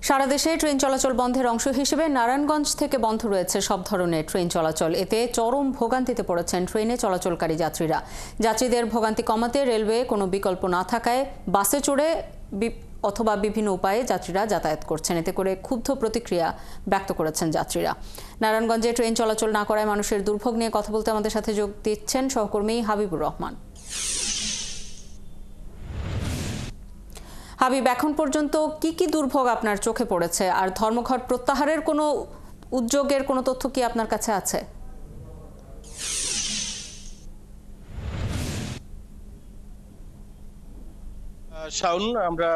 সারা দেশে ট্রেন চলাচল বন্ধের অংশ হিসেবে নারায়ণগঞ্জ থেকে বন্ধ রয়েছে সব ধরনের ট্রেন চলাচল। এতে চরম ভোগান্তিতে পড়েছেন ট্রেনে চলাচলকারী যাত্রীরা। যাত্রীদের ভোগান্তি কমাতে রেলওয়ে কোনো বিকল্প না থাকায় বাসে চড়ে অথবা বিভিন্ন উপায়ে যাত্রীরা যাতায়াত করছেন। এতে করে ক্ষুব্ধ প্রতিক্রিয়া ব্যক্ত করেছেন যাত্রীরা। নারায়ণগঞ্জে ট্রেন চলাচল না করায় মানুষের দুর্ভোগ নিয়ে কথা বলতে আমাদের সাথে যোগ দিচ্ছেন সহকর্মী হাবিবুর রহমান। হাবিব, এখন পর্যন্ত কি দুর্ভোগ আপনার চোখে পড়েছে, আর ধর্মঘট প্রত্যাহারের কোনো উদ্যোগের কোনো তথ্য কি আপনার কাছে আছে? শাওন, আমরা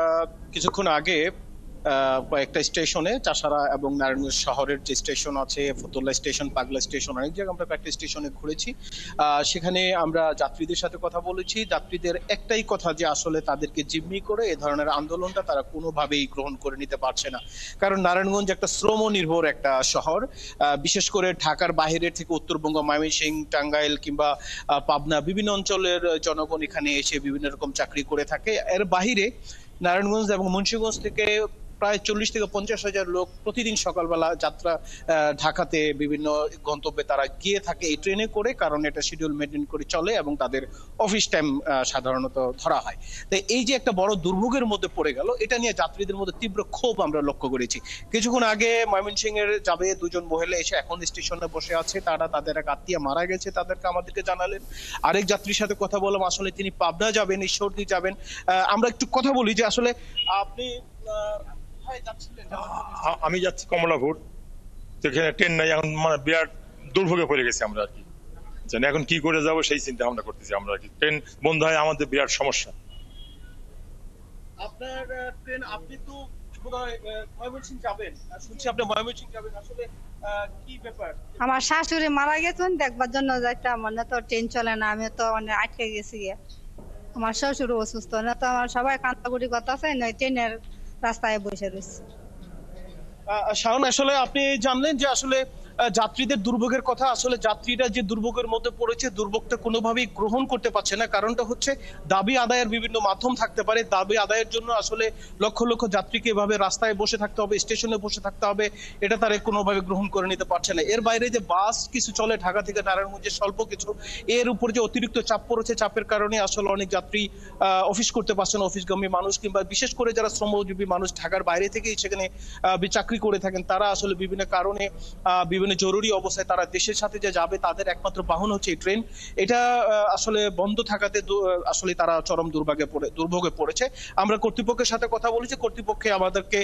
কিছুক্ষণ আগে কয়েকটা স্টেশনে, চাষারা এবং নারায়ণগঞ্জ শহরের যে স্টেশন আছে, ফতুল্লা স্টেশন, পাগলা স্টেশন, অনেক জায়গায় আমরা কয়েকটা স্টেশনে ঘুরেছি। সেখানে আমরা যাত্রীদের সাথে কথা বলেছি। যাত্রীদের একটাই কথা যে আসলে তাদেরকে জিম্মি করে এ ধরনের আন্দোলনটা তারা কোনোভাবেই গ্রহণ করে নিতে পারছে না। কারণ নারায়ণগঞ্জ একটা শ্রম নির্ভর একটা শহর। বিশেষ করে ঢাকার বাইরের থেকে উত্তরবঙ্গ, ময়মনসিংহ, টাঙ্গাইল কিংবা পাবনা, বিভিন্ন অঞ্চলের জনগণ এখানে এসে বিভিন্ন রকম চাকরি করে থাকে। এর বাইরে নারায়ণগঞ্জ এবং মুন্সিগঞ্জ থেকে প্রায় 40 থেকে 50 হাজার লোক প্রতিদিন সকালবেলা যাত্রা ঢাকাতে বিভিন্ন গন্তব্যে তারা গিয়ে থাকে এই ট্রেনে করে, কারণ এটা শিডিউল মেনটেন করে চলে এবং তাদের অফিস টাইম সাধারণত ধরা হয়। তাই এই যে একটা বড় দুর্ভোগের মধ্যে পড়ে গেল, এটা নিয়ে যাত্রীদের মধ্যে তীব্র ক্ষোভ আমরা লক্ষ্য করেছি। কিছুক্ষণ আগে ময়মনসিংহের যাবে দুজন মহিলা এসে এখন স্টেশনে বসে আছে। তারা তাদের এক আত্মীয় মারা গেছে, তাদেরকে আমাদেরকে জানালেন। আরেক যাত্রীর সাথে কথা বললাম, আসলে তিনি পাবনা যাবেন, ঈশ্বরদী যাবেন। আমরা একটু কথা বলি যে আসলে আপনি আমি যাচ্ছি কমলাপুর, সেখানে ট্রেন নাই, এখন মানে বিরাট দুর্ভোগে পড়ে গেছি আমরা আর কি। এখন কি করে যাব সেই চিন্তা ভাবনা করতেছি আমরা আর কি। ট্রেন বন্ধ হয় আমাদের বিরাট সমস্যা। আপনার ট্রেন, আপনি তো ময়মনসিংহ যাবেন, শুনছি আপনি ময়মনসিংহ যাবেন, আসলে কি ব্যাপার? আমার শাশুড়ি মারা গেছেন, দেখবার জন্য যাইতাম, মানে তো ট্রেন চলে না, আমি তো মানে আটকে গেছি। আমার শ্বশুর অসুস্থ, না তো আমার সবাই কান্দাকুটি কথা আছে, নয় ট্রেনের রাস্তায় বসে রয়েছে। শাওন, আসলে আপনি জানলেন যে আসলে যাত্রীদের দুর্ভোগের কথা। আসলে যাত্রীরা যে দুর্ভোগের মধ্যে পড়েছে, দুর্ভোগটা কোনোভাবেই গ্রহণ করতে পারছে না। কারণটা হচ্ছে দাবি আদায়ের বিভিন্ন মাধ্যম থাকতে পারে। দাবি আদায়ের জন্য আসলে লক্ষ লক্ষ যাত্রীকে এভাবে রাস্তায় বসে থাকতে হবে, স্টেশনে বসে থাকতে হবে, এটা তারা কোনোভাবে গ্রহণ করে নিতে পারছে না। এর বাইরে যে বাস কিছু চলে ঢাকা থেকে নারায়ণগঞ্জে স্বল্প কিছু, এর উপর যে অতিরিক্ত চাপ পড়েছে, চাপের কারণে আসলে অনেক যাত্রী অফিস করতে পারছে না। অফিসগামী মানুষ কিংবা বিশেষ করে যারা শ্রমজীবী মানুষ ঢাকার বাইরে থেকেই সেখানে চাকরি করে থাকেন, তারা আসলে বিভিন্ন কারণে বিভিন্ন জরুরি অবস্থায় তারা দেশের সাথে যে যাবে, তাদের একমাত্র বাহন হচ্ছে এই ট্রেন। এটা আসলে বন্ধ থাকাতে আসলে তারা চরম দুর্ভোগে পড়েছে। আমরা কর্তৃপক্ষের সাথে কথা বলেছি, কর্তৃপক্ষ আমাদেরকে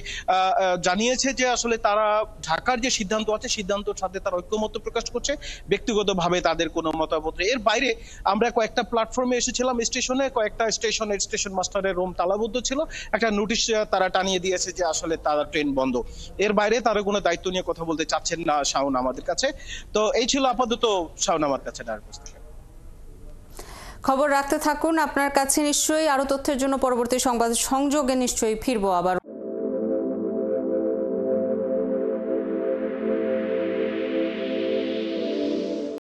জানিয়েছে যে আসলে তারা ঢাকার যে সিদ্ধান্ত আছে, সিদ্ধান্তের সাথে তারা ঐক্যমত্য প্রকাশ করছে, ব্যক্তিগতভাবে তাদের কোনো মতামত নেই। এর বাইরে আমরা কয়েকটা প্ল্যাটফর্মে এসেছিলাম, স্টেশনে কয়েকটা স্টেশনের স্টেশন মাস্টারের রুম তালাবদ্ধ ছিল, একটা নোটিশ তারা টানিয়ে দিয়েছে যে আসলে তারা ট্রেন বন্ধ। এর বাইরে তারা কোনো দায়িত্ব নিয়ে কথা বলতে চাচ্ছেন না শাওন আমাদের কাছে। তো এই ছিল আপাতত শাওন আমার কাছে। খবর রাখতে থাকুন। আপনার কাছে নিশ্চয়ই আরো তথ্যের জন্য পরবর্তী সংবাদ সংযোগে নিশ্চয়ই ফিরবো আবার।